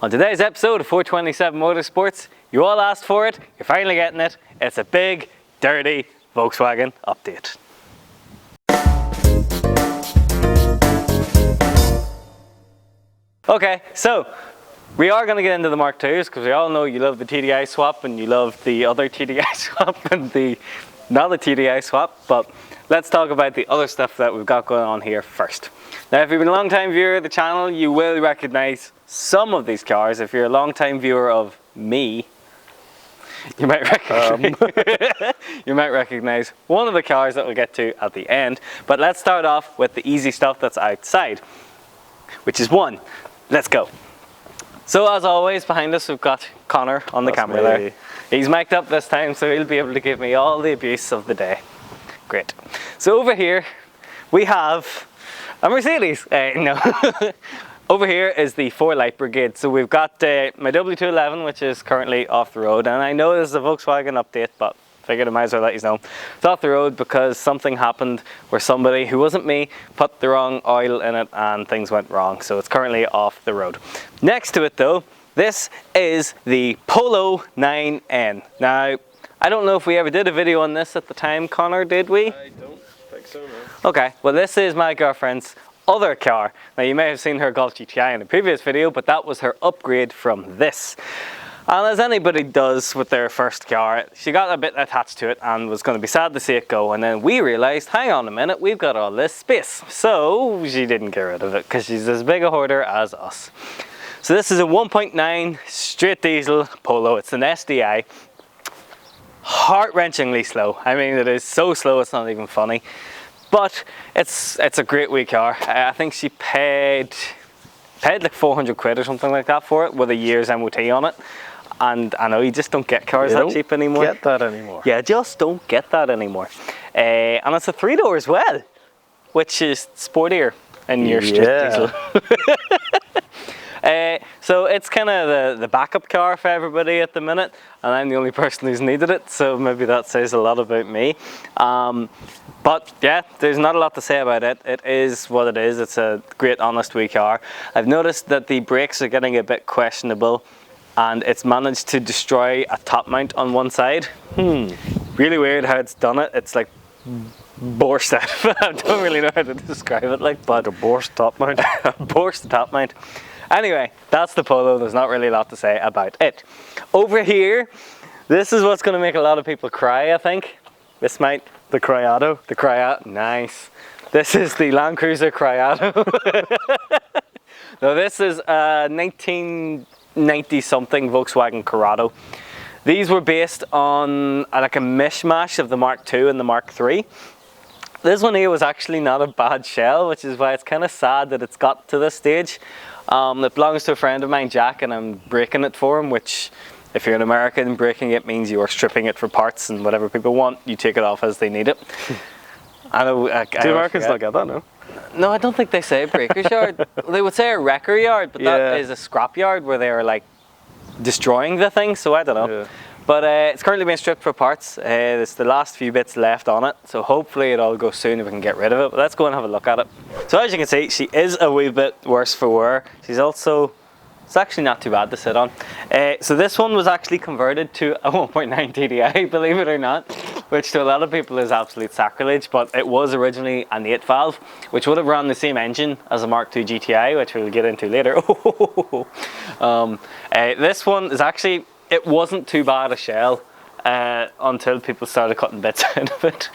On today's episode of 427 Motorsports, you all asked for it, you're finally getting it. It's a big, dirty Volkswagen update. Okay, so we are going to get into the Mk2s because we all know you love the TDI swap and you love the other TDI swap and the not the TDI swap, but let's talk about the other stuff that we've got going on here first. Now, if you've been a long-time viewer of the channel, you will recognize some of these cars. If you're a long-time viewer of me, you might recognize one of the cars that we'll get to at the end. But let's start off with the easy stuff that's outside, which is one. Let's go. So as always, behind us we've got Connor on the camera there. He's mic'd up this time, so he'll be able to give me all the abuse of the day. Great. So over here we have a Mercedes. No. Over here is the 4 Light Brigade. So we've got my W211, which is currently off the road, and I know this is a Volkswagen update, but figured I might as well let you know. It's off the road because something happened where somebody, who wasn't me, put the wrong oil in it and things went wrong. So it's currently off the road. Next to it though, this is the Polo 9N. Now, I don't know if we ever did a video on this at the time, Connor, did we? I don't think so, no. Okay, well this is my girlfriend's other car. Now you may have seen her Golf GTI in a previous video, but that was her upgrade from this. And as anybody does with their first car, she got a bit attached to it and was going to be sad to see it go. And then we realized, hang on a minute, we've got all this space. So she didn't get rid of it because she's as big a hoarder as us. So this is a 1.9 straight diesel Polo. It's an SDI. Heart-wrenchingly slow. I mean, it is so slow it's not even funny. But it's a great wee car. I think she paid like 400 quid or something like that for it with a year's MOT on it. And I know you just don't get cars that cheap anymore. Get that anymore. Yeah, just don't get that anymore. And it's a 3-door as well, which is sportier in your street diesel. So it's kind of the backup car for everybody at the minute, and I'm the only person who's needed it, so maybe that says a lot about me. But yeah, there's not a lot to say about it. It is what it is. It's a great, honest wee car. I've noticed that the brakes are getting a bit questionable, and it's managed to destroy a top mount on one side. Really weird how it's done it. It's like borscht out. I don't really know how to describe it, like, but a borscht top mount. Borscht top mount. Anyway, that's the Polo. There's not really a lot to say about it. Over here, this is what's going to make a lot of people cry, I think. This might... The Corrado. The Corrado. Nice. This is the Land Cruiser Corrado. No, this is a 1990-something Volkswagen Corrado. These were based on like a mishmash of the Mk2 and the Mk3. This one here was actually not a bad shell, which is why it's kind of sad that it's got to this stage. It belongs to a friend of mine, Jack, and I'm breaking it for him, which, if you're an American, breaking it means you are stripping it for parts, and whatever people want, you take it off as they need it. I know. Do Americans not get that, no? No, I don't think they say breaker's yard. They would say a wrecker yard, but that is a scrap yard where they are like destroying the thing, so I don't know. Yeah. But it's currently being stripped for parts. There's the last few bits left on it, so hopefully it all goes soon if we can get rid of it. But let's go and have a look at it. So as you can see, she is a wee bit worse for wear. She's also, it's actually not too bad to sit on. So this one was actually converted to a 1.9 TDI, believe it or not, which to a lot of people is absolute sacrilege, but it was originally an 8 valve, which would have run the same engine as a Mk2 GTI, which we'll get into later. This one is actually, it wasn't too bad a shell until people started cutting bits out of it.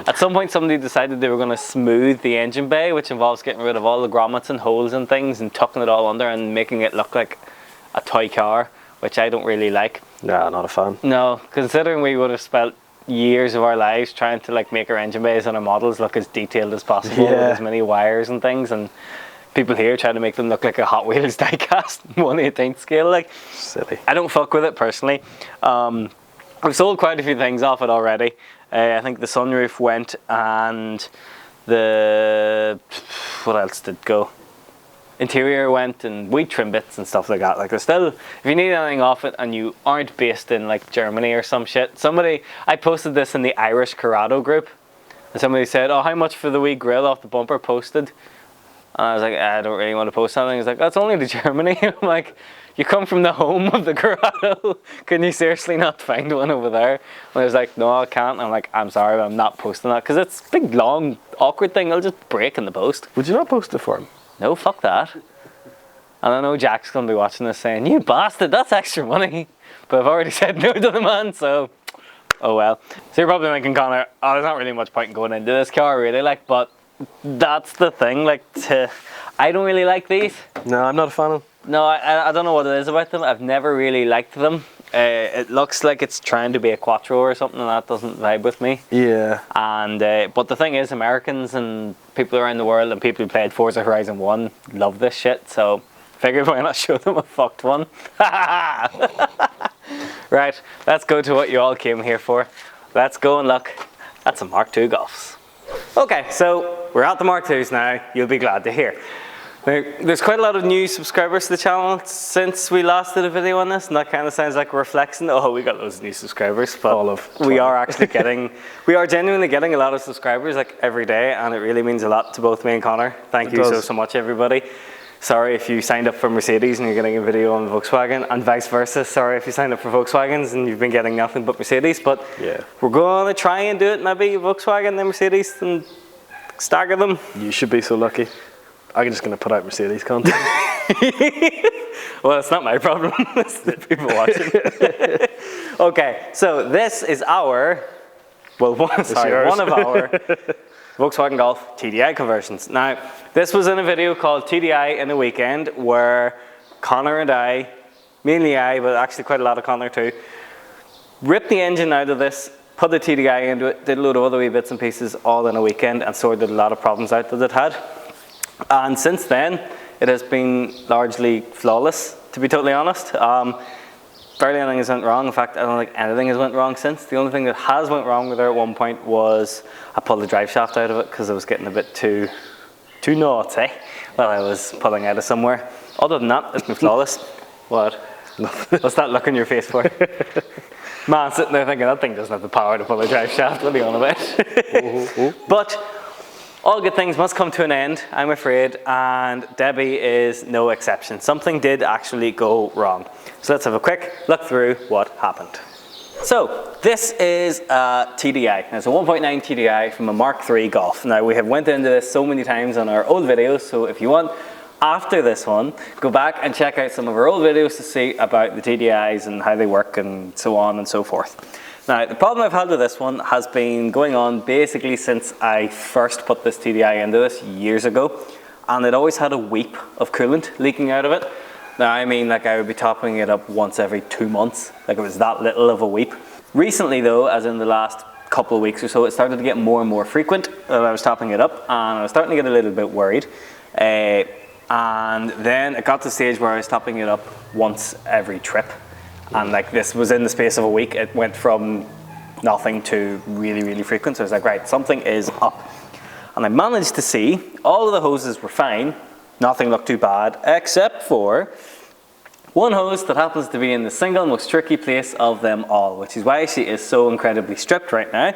At some point somebody decided they were going to smooth the engine bay, which involves getting rid of all the grommets and holes and things and tucking it all under and making it look like a toy car, which I don't really like. Nah, not a fan. No, considering we would have spent years of our lives trying to like make our engine bays and our models look as detailed as possible with as many wires and things, and people here try to make them look like a Hot Wheels diecast 1/18 scale, like silly. I don't fuck with it personally. We've sold quite a few things off it already. I think the sunroof went, and the, what else did go? Interior went, and we trim bits and stuff like that. Like there's still, if you need anything off it and you aren't based in like Germany or some shit. I posted this in the Irish Corrado group, and somebody said, oh, how much for the wee grill off the bumper posted? And I was like, I don't really want to post something. He's like, that's only to Germany. I'm like, you come from the home of the Corrado. Can you seriously not find one over there? And I was like, no, I can't. I'm like, I'm sorry, but I'm not posting that. Because it's a big, long, awkward thing. It'll just break in the post. Would you not post it for him? No, fuck that. And I know Jack's going to be watching this saying, you bastard, that's extra money. But I've already said no to the man, so oh well. So you're probably thinking, Connor, oh, there's not really much point in going into this car, really, like, but that's the thing, like, I don't really like these. No, I'm not a fan of them. No, I don't know what it is about them. I've never really liked them. It looks like it's trying to be a Quattro or something, and that doesn't vibe with me. Yeah. And but the thing is, Americans and people around the world and people who played Forza Horizon 1 love this shit, so figured why not show them a fucked one. Right, let's go to what you all came here for. Let's go and look at some Mark II Golfs. Okay, so we're at the Mark IIs now, you'll be glad to hear. Now, there's quite a lot of new subscribers to the channel since we last did a video on this, and that kind of sounds like a reflection. Oh, we got loads of new subscribers, but all of we are actually we are genuinely getting a lot of subscribers like every day, and it really means a lot to both me and Connor. Thank you so much, everybody. Sorry if you signed up for Mercedes and you're getting a video on Volkswagen, and vice versa. Sorry if you signed up for Volkswagens and you've been getting nothing but Mercedes, but yeah, we're going to try and do it, maybe Volkswagen and Mercedes, and stagger them. You should be so lucky. I'm just going to put out Mercedes content. Well, it's not my problem. It's the people watching. Okay, so this is our, well, one of our Volkswagen Golf TDI conversions. Now, this was in a video called TDI in a Weekend, where Connor and I, mainly I, but actually quite a lot of Connor too, ripped the engine out of this, put the TDI into it, did a load of other wee bits and pieces all in a weekend, and sorted a lot of problems out that it had. And since then, it has been largely flawless, to be totally honest. Barely anything has went wrong. In fact, I don't think anything has went wrong since. The only thing that has went wrong with her at one point was I pulled the drive shaft out of it because it was getting a bit too naughty while I was pulling out of somewhere. Other than that, it's been flawless. What? What's that look on your face for? Man, sitting there thinking that thing doesn't have the power to pull a drive shaft. What are you on about? But all good things must come to an end, I'm afraid, and Debbie is no exception. Something did actually go wrong. So let's have a quick look through what happened. So this is a TDI. Now, it's a 1.9 TDI from a Mark III Golf. Now, we have went into this so many times on our old videos, so if you want, after this one, go back and check out some of our old videos to see about the TDIs and how they work and so on and so forth. Now, the problem I've had with this one has been going on basically since I first put this TDI into this years ago, and it always had a weep of coolant leaking out of it. Now, I mean, like, I would be topping it up once every 2 months, like it was that little of a weep. Recently though, as in the last couple of weeks or so, it started to get more and more frequent that I was topping it up, and I was starting to get a little bit worried. And then it got to the stage where I was topping it up once every trip. And like, this was in the space of a week. It went from nothing to really, really frequent. So I was like, right, something is up. And I managed to see all of the hoses were fine. Nothing looked too bad, except for one hose that happens to be in the single most tricky place of them all, which is why she is so incredibly stripped right now.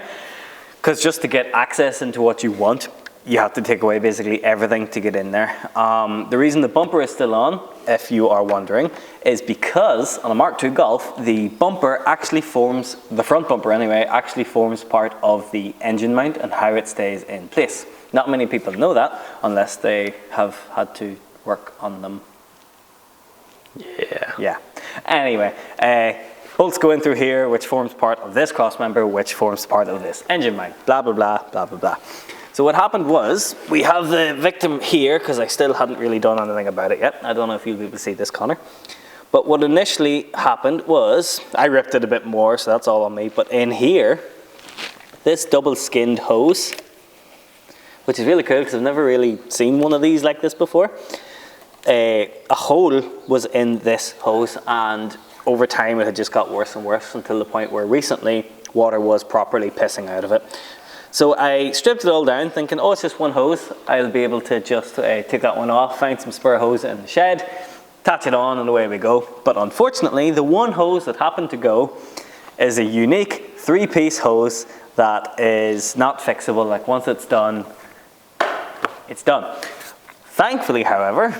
Because just to get access into what you want, you have to take away basically everything to get in there. The reason the bumper is still on, if you are wondering, is because on a Mark II Golf, the bumper actually forms, the front bumper anyway, actually forms part of the engine mount and how it stays in place. Not many people know that unless they have had to work on them. Yeah. Anyway, bolts go in through here, which forms part of this cross member, which forms part of this engine mount. Blah, blah, blah, blah, blah, blah. So what happened was, we have the victim here, because I still hadn't really done anything about it yet. I don't know if you'll be able to see this, Connor. But what initially happened was, I ripped it a bit more, so that's all on me. But in here, this double-skinned hose, which is really cool, because I've never really seen one of these like this before. A hole was in this hose, and over time it had just got worse and worse until the point where recently water was properly pissing out of it. So I stripped it all down thinking, oh, it's just one hose. I'll be able to just take that one off, find some spare hose in the shed, attach it on, and away we go. But unfortunately, the one hose that happened to go is a unique 3-piece hose that is not fixable. Like, once it's done, it's done. Thankfully, however,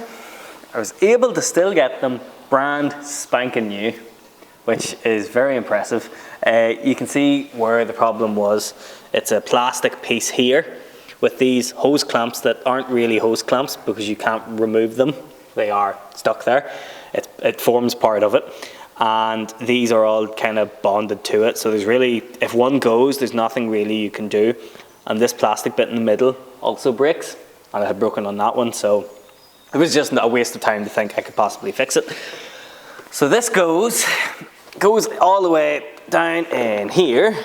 I was able to still get them brand spanking new, which is very impressive. You can see where the problem was. It's a plastic piece here with these hose clamps that aren't really hose clamps because you can't remove them. They are stuck there. It forms part of it. And these are all kind of bonded to it. So there's really, if one goes, there's nothing really you can do. And this plastic bit in the middle also breaks. And it had broken on that one. So it was just a waste of time to think I could possibly fix it. So this goes all the way down in here.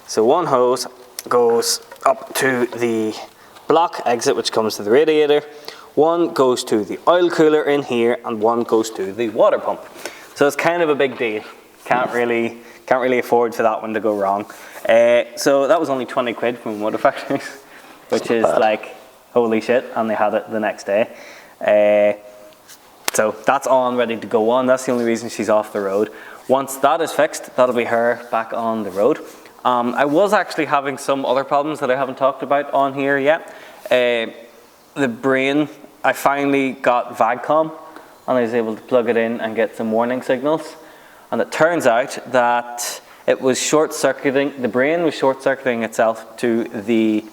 So one hose goes up to the block exit, which comes to the radiator. One goes to the oil cooler in here, and one goes to the water pump. So it's kind of a big deal. Can't really afford for that one to go wrong. So that was only 20 quid from Motor Factories, which is like, holy shit, and they had it the next day. So that's on, ready to go on. That's the only reason she's off the road. Once that is fixed, that'll be her back on the road. I was actually having some other problems that I haven't talked about on here yet. The brain, I finally got VAGCOM, and I was able to plug it in and get some warning signals. And it turns out that it was short-circuiting, the brain was short-circuiting itself to the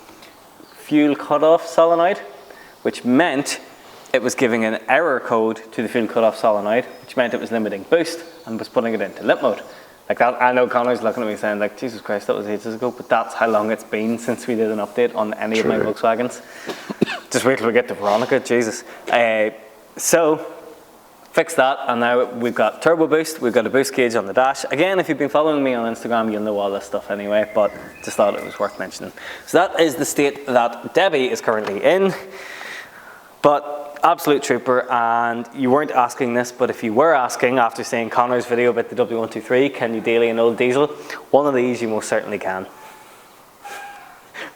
fuel cutoff solenoid, which meant it was giving an error code to the fuel cutoff solenoid, which meant it was limiting boost and was putting it into limp mode. Like that, I know Connor's looking at me saying like, Jesus Christ, that was ages ago, but that's how long it's been since we did an update on any of my Volkswagens. Just wait till we get to Veronica, Jesus. So, fix that, and now we've got turbo boost, we've got a boost gauge on the dash. Again, if you've been following me on Instagram, you'll know all this stuff anyway, but just thought it was worth mentioning. So that is the state that Debbie is currently in, but absolute trooper. And you weren't asking this, but if you were asking after seeing Connor's video about the W123, can you daily an old diesel? One of these you most certainly can.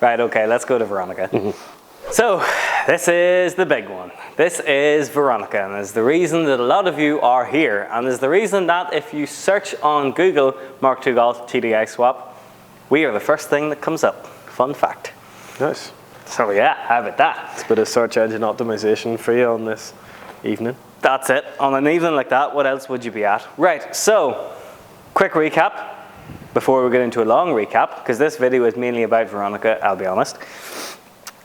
Right, okay, let's go to Veronica. So, this is the big one. This is Veronica, and is the reason that a lot of you are here, and is the reason that if you search on Google Mk2 Golf GTI swap, we are the first thing that comes up. Fun fact. Nice. So yeah, how about that? It's a bit of search engine optimization for you on this evening. That's it. On an evening like that, what else would you be at? Right, so, quick recap before we get into a long recap, because this video is mainly about Veronica, I'll be honest.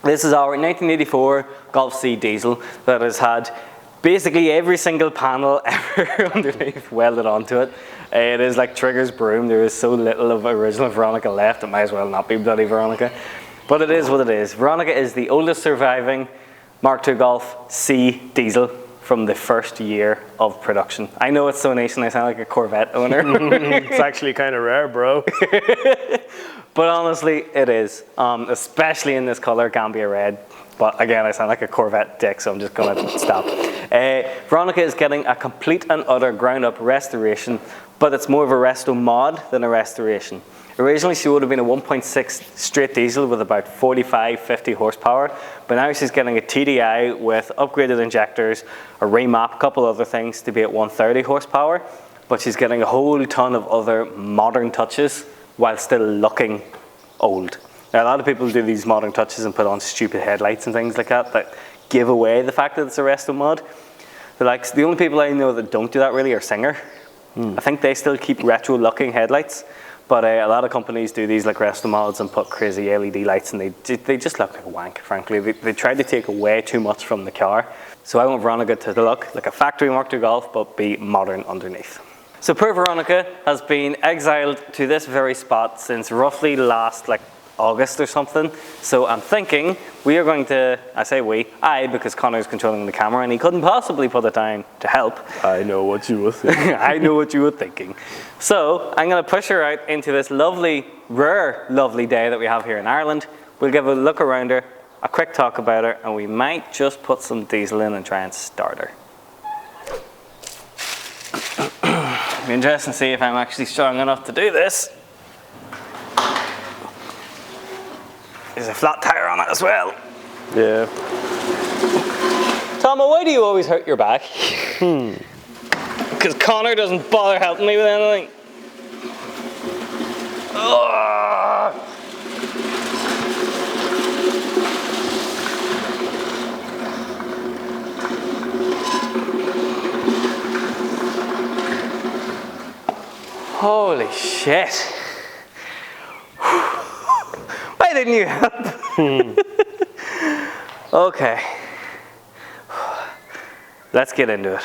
This is our 1984 Golf C diesel that has had basically every single panel ever underneath welded onto it. It is like Trigger's broom. There is so little of original Veronica left, it might as well not be bloody Veronica. But it is what it is. Veronica is the oldest surviving Mk2 Golf C diesel from the first year of production. I know it's so nation, I sound like a Corvette owner. It's actually kind of rare, bro. But honestly, it is, especially in this color, Gambia red. But again, I sound like a Corvette dick, so I'm just gonna stop. Veronica is getting a complete and utter ground-up restoration, but it's more of a resto mod than a restoration. Originally, she would have been a 1.6 straight diesel with about 45-50 horsepower, but now she's getting a TDI with upgraded injectors, a remap, a couple other things to be at 130 horsepower, but she's getting a whole ton of other modern touches while still looking old. Now, a lot of people do these modern touches and put on stupid headlights and things like that that give away the fact that it's a resto mod. Like, the only people I know that don't do that really are Singer. I think they still keep retro looking headlights, but a lot of companies do these like resto mods and put crazy LED lights, and they just look like a wank, frankly. They try to take away too much from the car. So I want Veronica to look like a factory Mk2 Golf, but be modern underneath. So poor Veronica has been exiled to this very spot since roughly last like August or something. So I'm thinking we are going to, I say we, because Connor's controlling the camera and he couldn't possibly put it down to help. I know what you were thinking. I know what you were thinking. So I'm going to push her out into this lovely, rare, lovely day that we have here in Ireland. We'll give a look around her, a quick talk about her, and we might just put some diesel in and try and start her. It'll be interesting to see if I'm actually strong enough to do this. There's a flat tire on it as well. Yeah. Tomo, why do you always hurt your back? Because Connor doesn't bother helping me with anything. Ugh. Holy shit. Why didn't you help? Okay. Let's get into it.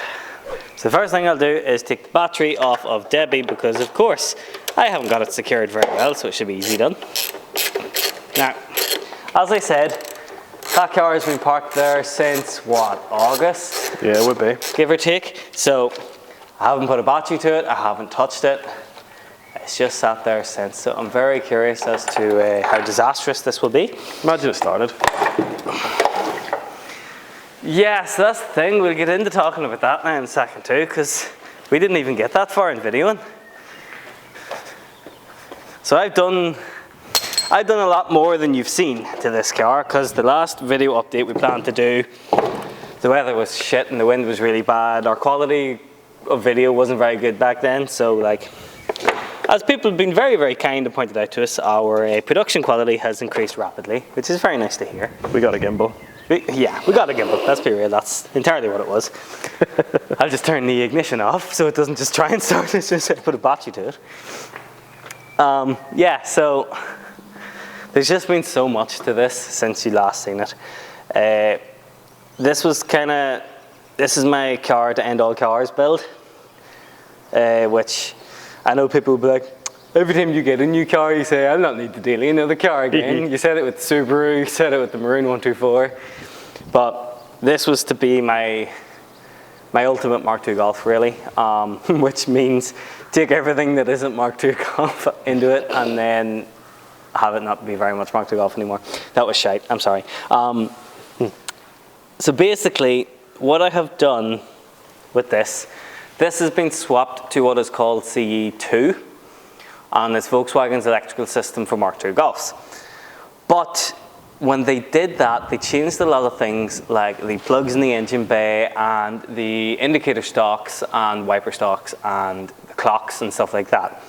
So the first thing I'll do is take the battery off of Debbie because of course I haven't got it secured very well, so it should be easy done. Now, as I said, that car has been parked there since what, August? Yeah, it would be. Give or take. So I haven't put a battery to it, I haven't touched it. It's just sat there since, so I'm very curious as to how disastrous this will be. Imagine it started. Yeah, so that's the thing, we'll get into talking about that now in a second too, because we didn't even get that far in videoing. So I've done a lot more than you've seen to this car, because the last video update we planned to do, the weather was shit and the wind was really bad. Our quality of video wasn't very good back then, so like, as people have been very, very kind and pointed out to us, our production quality has increased rapidly, which is very nice to hear. We got a gimbal. We got a gimbal, let's be real, that's entirely what it was. I'll just turn the ignition off so it doesn't just try and start, it's just put a battery to it. Yeah, so there's just been so much to this since you last seen it. This is my car to end all cars build, which I know people will be like, every time you get a new car you say, I'll not need to deal in another car again. You said it with the Subaru, you said it with the Maroon 124. But this was to be my ultimate Mark II Golf really, which means take everything that isn't Mark II Golf into it and then have it not be very much Mark II Golf anymore. That was shite, I'm sorry. So basically, what I have done with this has been swapped to what is called CE2, and it's Volkswagen's electrical system for Mark II Golfs. But when they did that, they changed a lot of things like the plugs in the engine bay and the indicator stocks and wiper stocks and the clocks and stuff like that.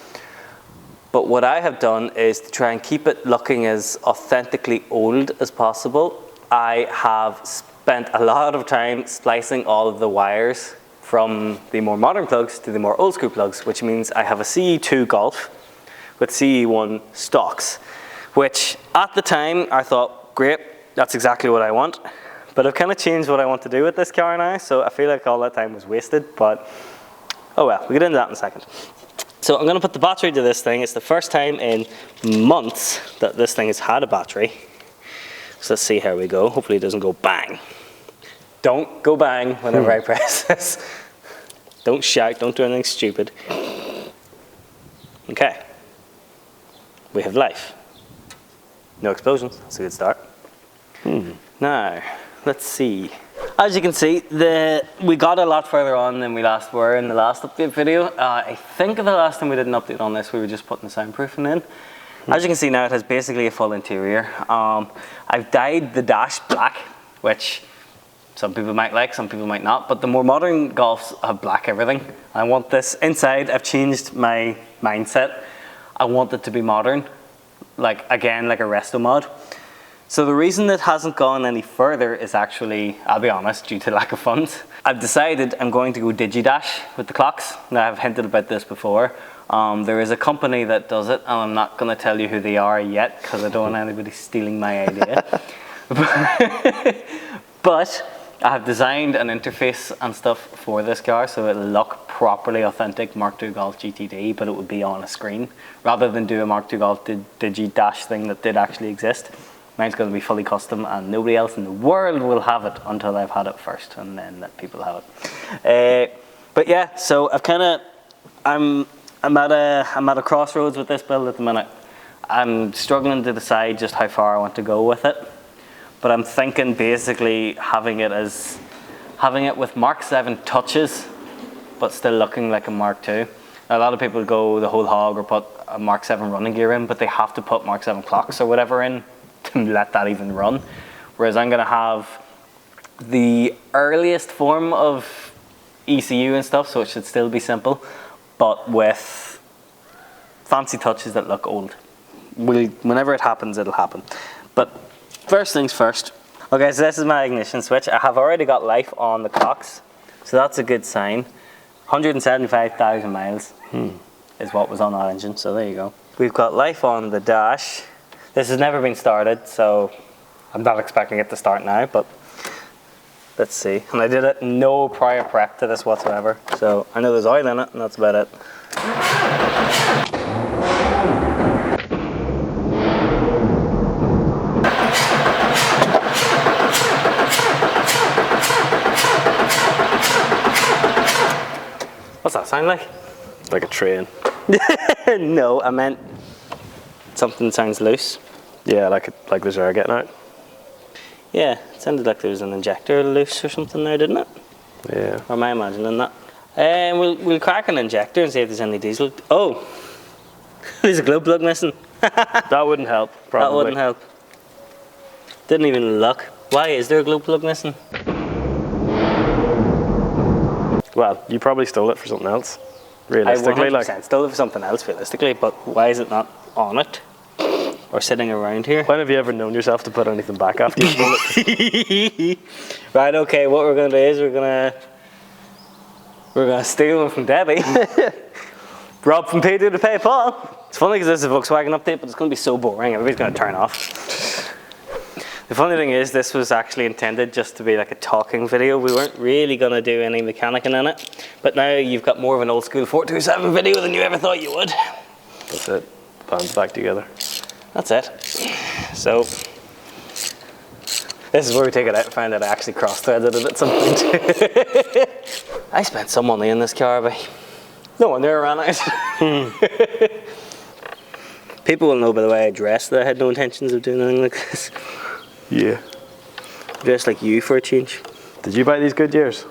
But what I have done is to try and keep it looking as authentically old as possible. I have spent a lot of time splicing all of the wires from the more modern plugs to the more old school plugs, which means I have a CE2 Golf with CE1 stocks, which at the time I thought, great, that's exactly what I want. But I've kind of changed what I want to do with this car now, so I feel like all that time was wasted, but oh well, we'll get into that in a second. So I'm going to put the battery to this thing. It's the first time in months that this thing has had a battery. So let's see how we go. Hopefully it doesn't go bang. Don't go bang whenever I press this. Don't shout, don't do anything stupid. Okay. We have life. No explosions, that's a good start. Now, let's see. As you can see, we got a lot further on than we last were in the last update video. I think the last time we did an update on this, we were just putting the soundproofing in. As you can see now, it has basically a full interior. I've dyed the dash black, which some people might like, some people might not, but the more modern Golfs have black everything. I want this inside. I've changed my mindset. I want it to be modern, like again, like a resto mod. So the reason it hasn't gone any further is actually, I'll be honest, due to lack of funds. I've decided I'm going to go DigiDash with the clocks. Now I've hinted about this before. There is a company that does it, and I'm not going to tell you who they are yet because I don't want anybody stealing my idea. But I have designed an interface and stuff for this car so it'll look properly authentic Mark II Golf GTD, but it would be on a screen rather than do a Mark II Golf DigiDash thing that did actually exist. Mine's going to be fully custom and nobody else in the world will have it until I've had it first and then let people have it. But yeah, so I'm at a crossroads with this build at the minute. I'm struggling to decide just how far I want to go with it. But I'm thinking basically having it with Mark 7 touches, but still looking like a Mark II. A lot of people go the whole hog or put a Mark 7 running gear in, but they have to put Mark 7 clocks or whatever in to let that even run. Whereas I'm going to have the earliest form of ECU and stuff, so it should still be simple, but with fancy touches that look old. Whenever it happens, it'll happen. But first things first. Okay, so this is my ignition switch. I have already got life on the clocks, so that's a good sign. 175,000 miles. is what was on that engine, so there you go. We've got life on the dash. This has never been started, so I'm not expecting it to start now, but let's see. And I did it no prior prep to this whatsoever, so I know there's oil in it, and that's about it. What's that sound like? Like a train. No, I meant something sounds loose. Yeah, like there's air getting out. Yeah, it sounded like there was an injector loose or something there, didn't it? Yeah. Or am I imagining that? We'll crack an injector and see if there's any diesel. Oh, there's a glow plug missing. That wouldn't help, probably. That wouldn't help. Didn't even look. Why is there a glow plug missing? Well, you probably stole it for something else. Realistically, I 100% stole it for something else, realistically, but why is it not on it? Or sitting around here? When have you ever known yourself to put anything back after you stole it? Right, okay, what we're going to do is we're going to steal one from Debbie. Rob from Peter to pay Paul. It's funny because this is a Volkswagen update, but it's going to be so boring, everybody's going to turn off. The funny thing is, this was actually intended just to be like a talking video. We weren't really going to do any mechanicking in it. But now you've got more of an old school 427 video than you ever thought you would. That's it. Band's back together. That's it. So, this is where we take it out and find out I actually cross-threaded it at some point. I spent some money in this car, but no wonder it ran out. People will know by the way I dressed that I had no intentions of doing anything like this. Yeah. Dressed like you for a change. Did you buy these good years?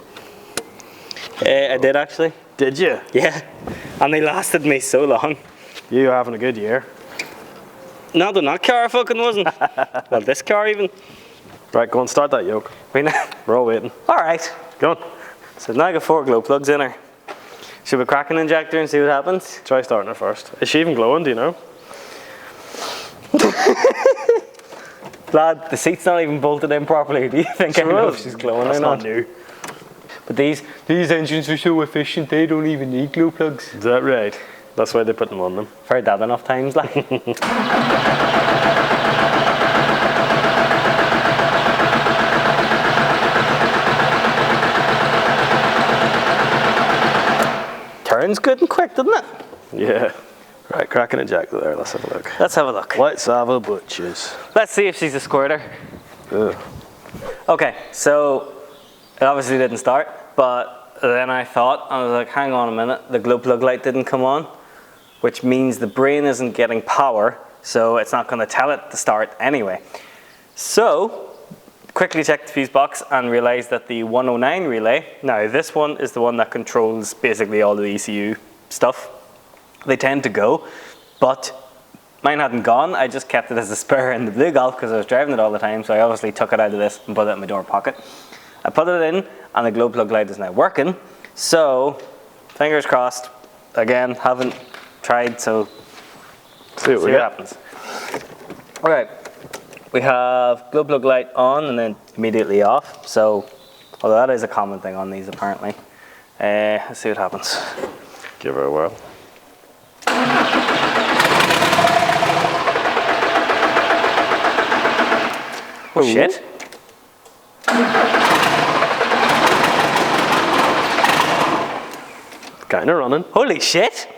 I did actually. Did you? Yeah. And they lasted me so long. You having a good year. Not that that car fucking wasn't. Well, this car even. Right, go on, start that yoke. We're all waiting. Alright. Go on. So now I got 4 glow plugs in her. Should we crack an injector and see what happens? Try starting her first. Is she even glowing, do you know? Lad, the seat's not even bolted in properly. Do you think I know if she's glowing or not? That's not new. But these engines are so efficient, they don't even need glow plugs. Is that right? That's why they put them on them. I've heard that enough times, like. Turns good and quick, doesn't it? Yeah. Right, crack an injector there. Let's have a look. Let's have a look. Let's have a butchers. Let's see if she's a squirter. Ugh. Okay, so it obviously didn't start, but then I thought, I was like, hang on a minute, the glow plug light didn't come on, which means the brain isn't getting power, so it's not going to tell it to start anyway. So, quickly checked the fuse box and realized that the 109 relay, now this one is the one that controls basically all the ECU stuff. They tend to go, but mine hadn't gone. I just kept it as a spare in the Blue Golf because I was driving it all the time, so I obviously took it out of this and put it in my door pocket. I put it in and the glow plug light is now working, so fingers crossed. Again, haven't tried, so see what happens. Alright, we have glow plug light on and then immediately off, so although that is a common thing on these apparently. Let's see what happens. Give her a whirl. Oh shit. Kinda running. Holy shit.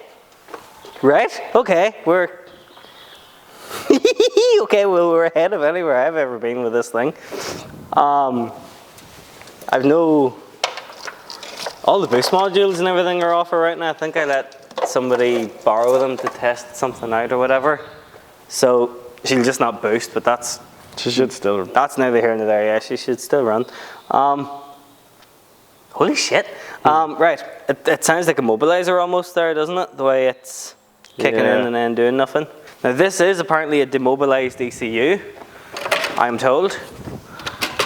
Right, okay, we're okay, well we're ahead of anywhere I've ever been with this thing. I've no, all the boost modules and everything are off right now. I think I let somebody borrow them to test something out or whatever. So she'll just not boost, but that's, she should still run. That's neither here nor there, yeah, she should still run. Holy shit. Right, it sounds like a mobilizer almost there, doesn't it? The way it's kicking in and then doing nothing. Now this is apparently a demobilized ECU, I'm told.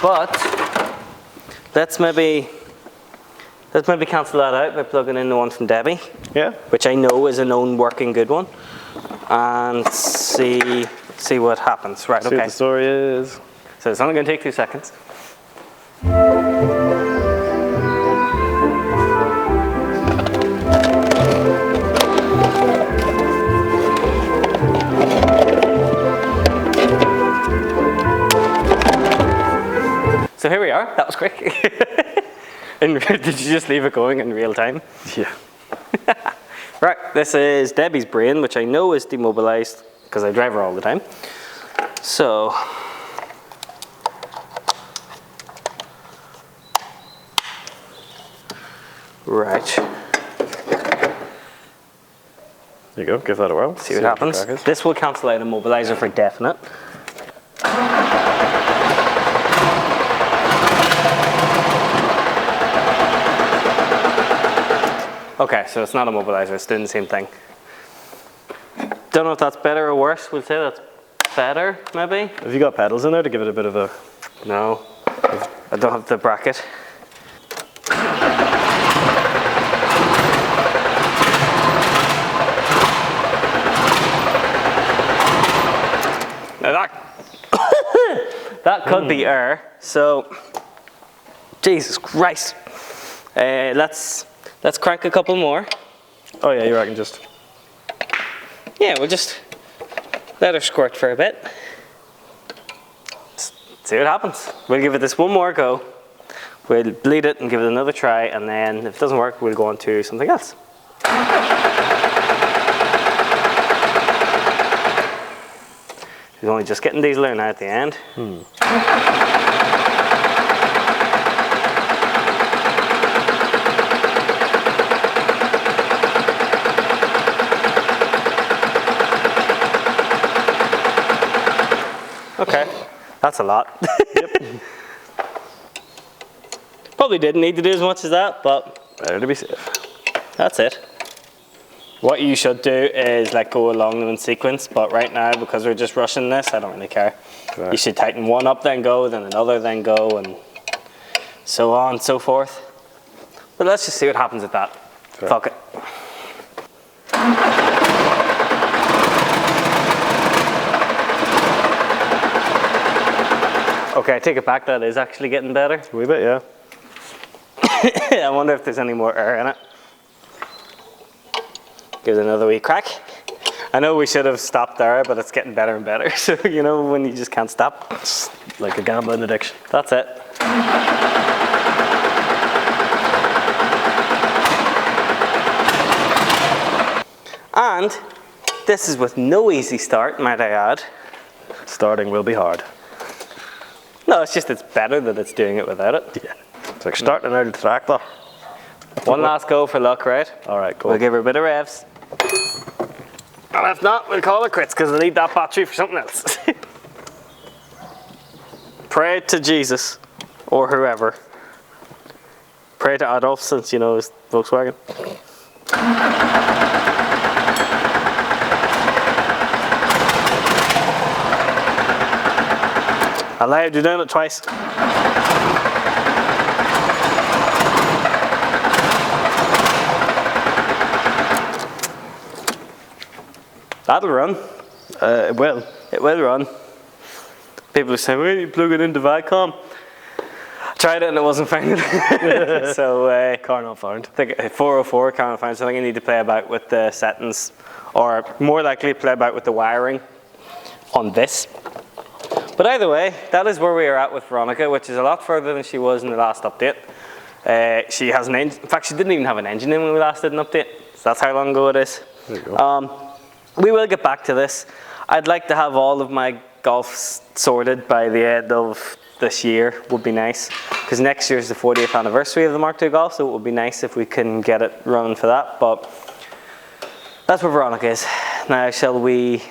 But let's maybe cancel that out by plugging in the one from Debbie. Yeah. Which I know is a known working good one. And see what happens. Right, see okay. what the story is. So it's only going to take 2 seconds. that was quick. And did you just leave it going in real time? Yeah. Right, this is Debbie's brain, which I know is demobilized because I drive her all the time. So, right. There you go, give that a whirl. See what happens. This will cancel out a mobilizer for definite. Okay, so it's not a mobilizer, it's doing the same thing. Don't know if that's better or worse. We'll say that's better, maybe. Have you got pedals in there to give it a bit of a... No, I don't have the bracket. Now that could be air, so Jesus Christ. Let's crank a couple more. Oh yeah, you reckon just... Yeah, we'll just let her squirt for a bit. See what happens. We'll give it this one more go. We'll bleed it and give it another try, and then if it doesn't work, we'll go on to something else. He's only just getting diesel now at the end. Okay, that's a lot. Yep. Probably didn't need to do as much as that, but Better to be safe. that's it. What you should do is let go along them in sequence, but right now, because we're just rushing this, I don't really care. Right. You should tighten one up, then go, then another, then go, and so on and so forth. But let's just see what happens with that. Right. Fuck it. Okay, I take it back, that is actually getting better. A wee bit, yeah. I wonder if there's any more air in it. Give it another wee crack. I know we should have stopped there, but it's getting better and better. So, you know, when you just can't stop. It's like a gambling addiction. That's it. And this is with no easy start, might I add. Starting will be hard. No, it's just it's better that it's doing it without it. Yeah. It's like starting out of the tractor. One last go for luck, right? All right, cool. We'll give her a bit of revs. And if not, we'll call it quits because we'll need that battery for something else. Pray to Jesus or whoever. Pray to Adolf, since you know it's Volkswagen. I lied, you're doing it twice. That'll run. It will. It will run. People are saying, where do you plug it into Vicom? Tried it and it wasn't found. So, Car not found. I think 404 car not found, so I think you need to play about with the settings, or more likely play about with the wiring on this. But either way, that is where we are at with Veronica, which is a lot further than she was in the last update. She has an engine. In fact, she didn't even have an engine in when we last did an update. So that's how long ago it is. There you go. We will get back to this. I'd like to have all of my Golfs sorted by the end of this year. Would be nice, because next year is the 40th anniversary of the Mark II Golf, so it would be nice if we can get it running for that. But that's where Veronica is. Now, shall we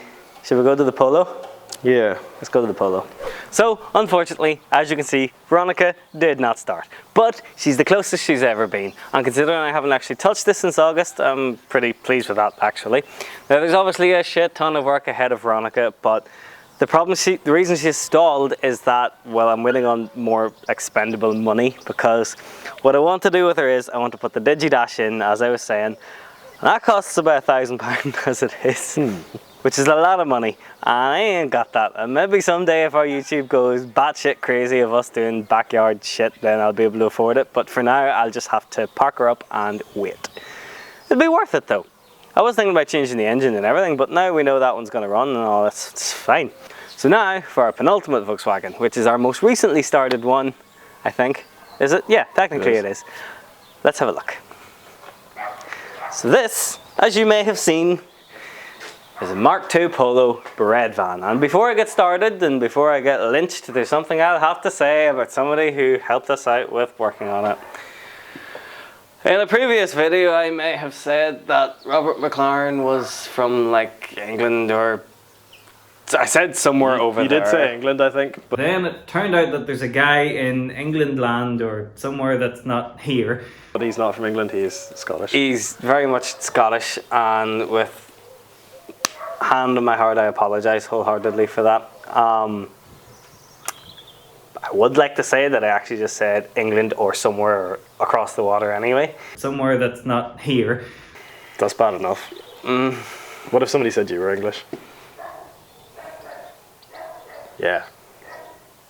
go to the Polo? Yeah. Let's go to the Polo. So, unfortunately, as you can see, Veronica did not start. But she's the closest she's ever been. And considering I haven't actually touched this since August, I'm pretty pleased with that, actually. Now, there's obviously a shit ton of work ahead of Veronica, but the reason she's stalled is that, well, I'm waiting on more expendable money, because what I want to do with her is I want to put the Digi-Dash in, as I was saying, and that costs about £1,000 as it is. Which is a lot of money, and I ain't got that. And maybe someday if our YouTube goes batshit crazy of us doing backyard shit, then I'll be able to afford it. But for now, I'll just have to park her up and wait. It'll be worth it though. I was thinking about changing the engine and everything, but now we know that one's gonna run and all, it's fine. So now for our penultimate Volkswagen, which is our most recently started one, I think. Is it? Yeah, technically It it is. Let's have a look. So this, as you may have seen, is a Mark II Polo Breadvan. And before I get started and before I get lynched, there's something I'll have to say about somebody who helped us out with working on it. In a previous video, I may have said that Robert McLaren was from like England, or I said somewhere over there. You did say England, I think. But then it turned out that there's a guy in England land or somewhere that's not here. But he's not from England, he's Scottish. He's very much Scottish, and with hand on my heart, I apologise wholeheartedly for that. I would like to say that I actually just said England or somewhere across the water anyway. Somewhere that's not here. That's bad enough. What if somebody said you were English? Yeah.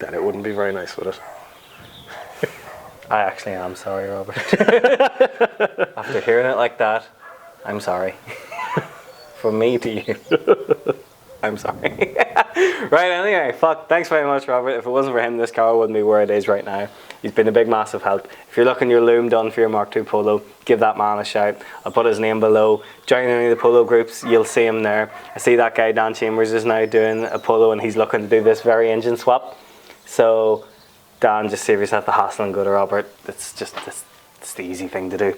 Then it wouldn't be very nice, would it? I actually am sorry, Robert. After hearing it like that, I'm sorry. From me to you. I'm sorry. Right, anyway, fuck. Thanks very much, Robert. If it wasn't for him, this car wouldn't be where it is right now. He's been a big, massive help. If you're looking your loom done for your Mark II Polo, give that man a shout. I'll put his name below. Join any of the Polo groups, you'll see him there. I see that guy, Dan Chambers, is now doing a Polo, and he's looking to do this very engine swap. So, Dan, just save yourself the hassle and go to Robert. It's the easy thing to do.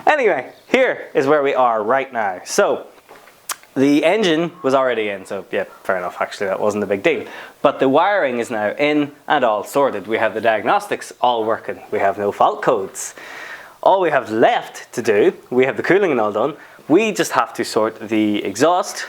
Anyway, here is where we are right now. So, the engine was already in, so yeah, fair enough, actually that wasn't a big deal. But the wiring is now in and all sorted. We have the diagnostics all working. We have no fault codes. All we have left to do, we have the cooling and all done, we just have to sort the exhaust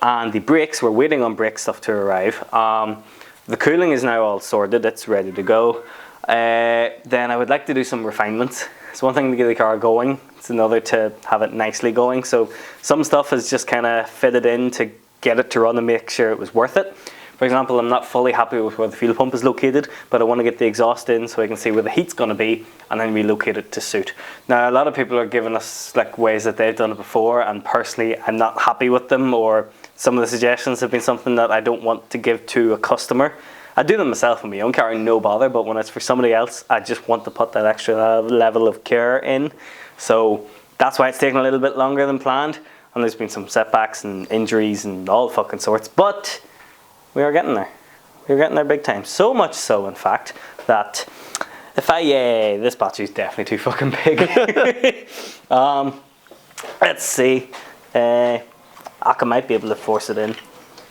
and the brakes. We're waiting on brake stuff to arrive. The cooling is now all sorted, it's ready to go. Then I would like to do some refinements. It's one thing to get the car going, it's another to have it nicely going. So some stuff is just kind of fitted in to get it to run and make sure it was worth it. For example, I'm not fully happy with where the fuel pump is located, but I want to get the exhaust in so I can see where the heat's going to be and then relocate it to suit. Now, a lot of people are giving us like ways that they've done it before, and personally I'm not happy with them, or some of the suggestions have been something that I don't want to give to a customer. I do them myself in my own car, no bother, but when it's for somebody else, I just want to put that extra level of care in. So that's why it's taken a little bit longer than planned, and there's been some setbacks and injuries and all fucking sorts, but we are getting there. We're getting there big time. So much so, in fact, that if this battery's definitely too fucking big. Let's see. I might be able to force it in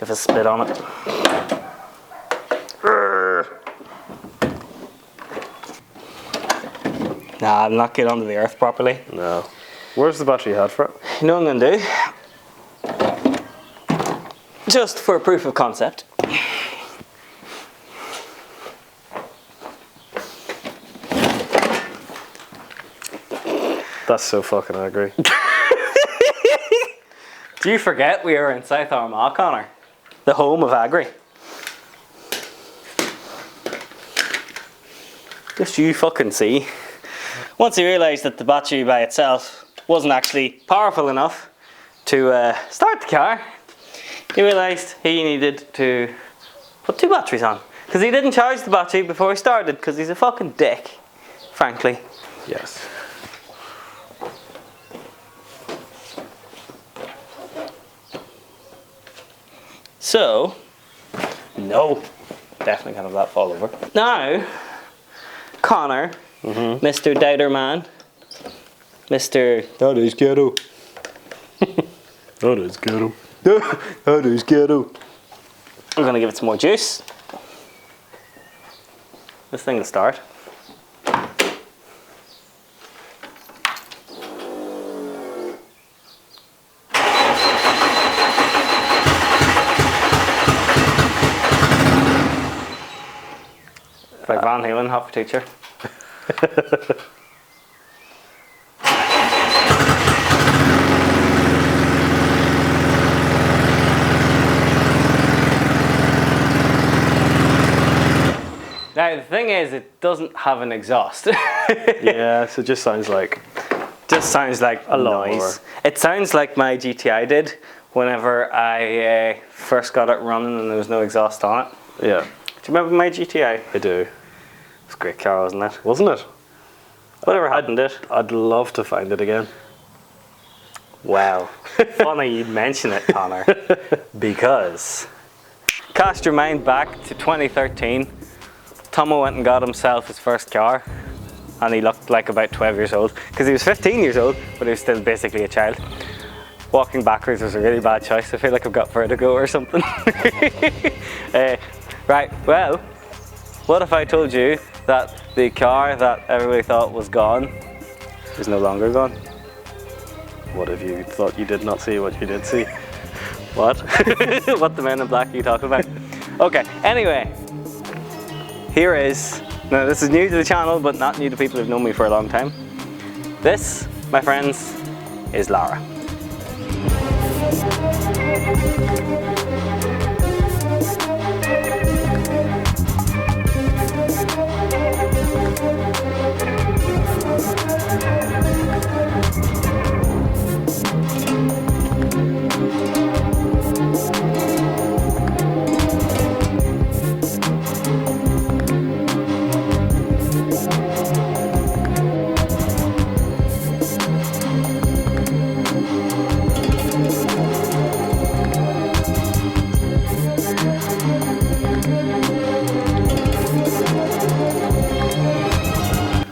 if I spit on it. Nah, I'll not get onto the earth properly. No. Where's the battery you had for it? You know what I'm going to do? Just for proof of concept. That's so fucking agri. Do you forget we are in South Armagh, Connor? The home of agri. Just you fucking see. Once he realised that the battery by itself wasn't actually powerful enough to start the car, he realised he needed to put two batteries on. Because he didn't charge the battery before he started, because he's a fucking dick, frankly. Yes. So, no, definitely can't have that fall over. Now, Connor, Mr. Doubter Man, Mr. That is ghetto. That is ghetto. That is ghetto. I'm going to give it some more juice. This thing will start. Like Van Halen, half a teacher. Now the thing is, it doesn't have an exhaust. Yeah, so it just sounds like a noise. It sounds like my GTI did whenever I first got it running and there was no exhaust on it. Yeah. Do you remember my GTI? I do. It's a great car, wasn't it? Wasn't it? Whatever happened to it? I'd love to find it again. Wow. Funny you'd mention it, Connor. Because, cast your mind back to 2013. Tomo went and got himself his first car. And he looked like about 12 years old. Because he was 15 years old, but he was still basically a child. Walking backwards was a really bad choice. I feel like I've got vertigo or something. Right, well, what if I told you that the car that everybody thought was gone is no longer gone? What if you thought you did not see what you did see? What? What the Men in Black are you talking about? Okay, anyway, here is, now this is new to the channel, but not new to people who've known me for a long time. This, my friends, is Lara.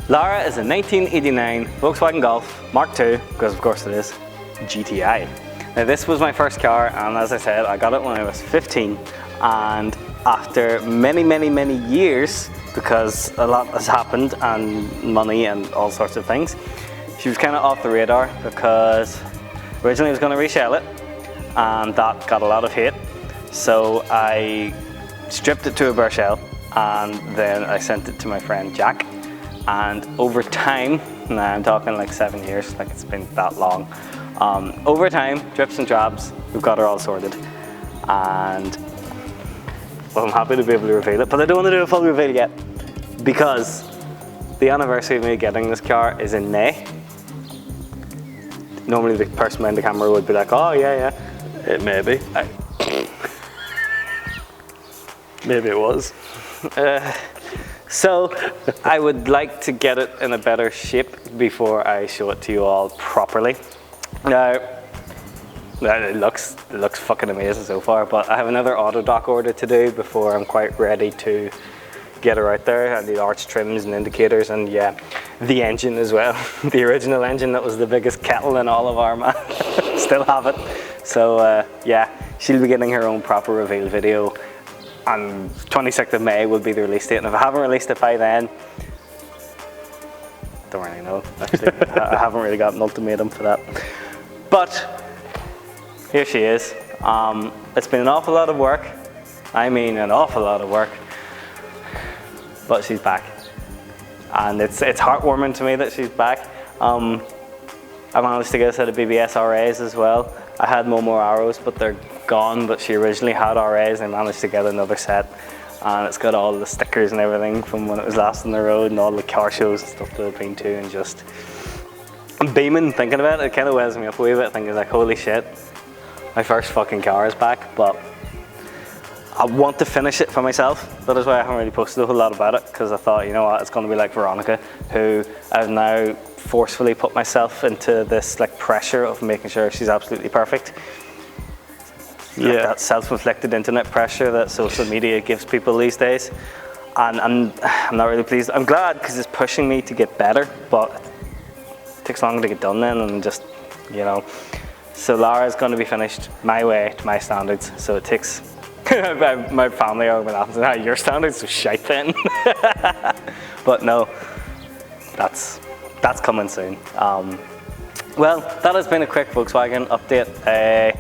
Lara is a 1989 Volkswagen Golf Mark II, because of course it is, GTI. Now this was my first car, and as I said, I got it when I was 15, and after many years, because a lot has happened and money and all sorts of things, she was kind of off the radar because originally I was going to resell it, and that got a lot of hate. So I stripped it to a bare shell, and then I sent it to my friend Jack. And over time, now I'm talking like 7 years, like it's been that long. Over time, drips and drabs, we've got her all sorted. And well, I'm happy to be able to reveal it, but I don't want to do a full reveal yet because the anniversary of me getting this car is in May. Normally the person behind the camera would be like, oh yeah, It may be. Maybe it was. So I would like to get it in a better shape before I show it to you all properly. Now, it looks fucking amazing so far, but I have another auto dock order to do before I'm quite ready to get her out there. I need arch trims and indicators, and yeah, the engine as well. The original engine that was the biggest kettle in all of Armagh. Still have it. So yeah, she'll be getting her own proper reveal video. And 26th of May will be the release date, and if I haven't released it by then, don't really know, actually. I haven't really got an ultimatum for that. But here she is. It's been an awful lot of work. I mean an awful lot of work. But she's back. And it's heartwarming to me that she's back. I managed to get a set of BBS RAs as well. I had more arrows, but they're gone, but she originally had RAs, and I managed to get another set. And it's got all the stickers and everything from when it was last on the road, and all the car shows and stuff that I've been to, and just, I'm beaming thinking about it. It kind of wears me up a wee bit, thinking like, holy shit, my first fucking car is back. But I want to finish it for myself. That is why I haven't really posted a whole lot about it, because I thought, you know what, it's going to be like Veronica, who I've now forcefully put myself into this like pressure of making sure she's absolutely perfect. Yeah. Like that self-inflicted internet pressure that social media gives people these days. And I'm not really pleased. I'm glad because it's pushing me to get better, but it takes longer to get done then, and just, you know. So Lara's going to be finished my way, to my standards. So it takes, my family are laughing, ah, your standards are shite then. But no, that's coming soon. Well, that has been a quick Volkswagen update.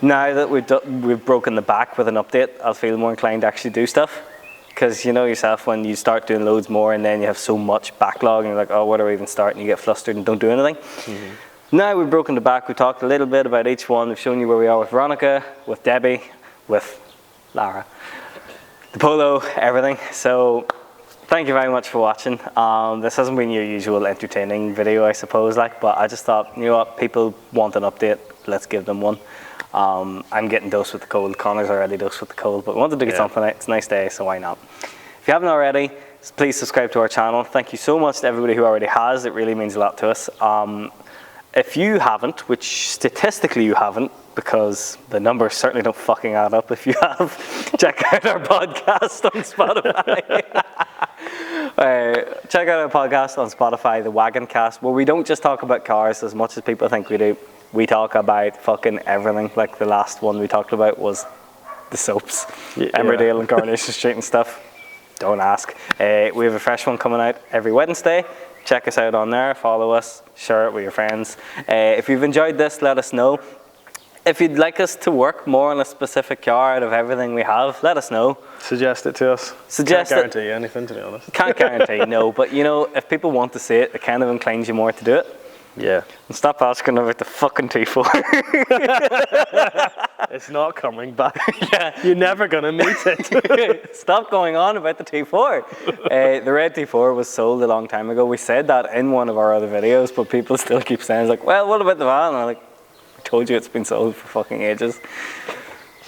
Now that we've broken the back with an update, I'll feel more inclined to actually do stuff. Because you know yourself, when you start doing loads more and then you have so much backlog and you're like, oh, where do I even start? And you get flustered and don't do anything. Mm-hmm. Now we've broken the back, we talked a little bit about each one. We've shown you where we are with Veronica, with Debbie, with Lara, the Polo, everything. So thank you very much for watching. This hasn't been your usual entertaining video, I suppose, but I just thought, you know what, people want an update, let's give them one. I'm getting dosed with the cold. Connor's already dosed with the cold, but we wanted to get something. It's a nice day, so why not? If you haven't already, please subscribe to our channel. Thank you so much to everybody who already has. It really means a lot to us. If you haven't, which statistically you haven't, because the numbers certainly don't fucking add up if you have, check out our podcast on Spotify. Check out our podcast on Spotify, The Wagon Cast, where we don't just talk about cars as much as people think we do. We talk about fucking everything. Like the last one we talked about was the soaps, Emmerdale and Coronation Street and stuff. Don't ask. We have a fresh one coming out every Wednesday. Check us out on there, follow us, share it with your friends. If you've enjoyed this, let us know. If you'd like us to work more on a specific car out of everything we have, let us know. Suggest it to us. Suggest Can't guarantee anything, to be honest. Can't guarantee, no. But you know, if people want to see it, it kind of inclines you more to do it. Yeah. And stop asking about the fucking T4. It's not coming back. Yeah. You're never going to meet it. Stop going on about the T4. The red T4 was sold a long time ago. We said that in one of our other videos, but people still keep saying, it's like, well, what about the van? And I'm like, I told you it's been sold for fucking ages.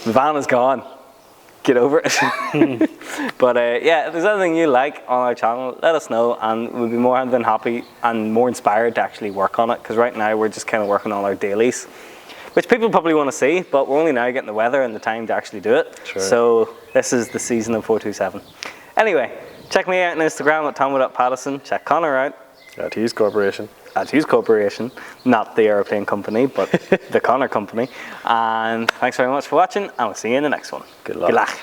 The van is gone. Get over it. But yeah, if there's anything you like on our channel, let us know, and we'll be more than happy and more inspired to actually work on it, because right now we're just kind of working on our dailies, which people probably want to see, but we're only now getting the weather and the time to actually do it. True. So this is the season of 427. Anyway, check me out on Instagram at Tommy.Pattison. Check Connor out at GTIs Corporation. At GTIs Corporation, not the airplane company, but the Connor company. And thanks very much for watching, and we'll see you in the next one. Good luck. Good luck.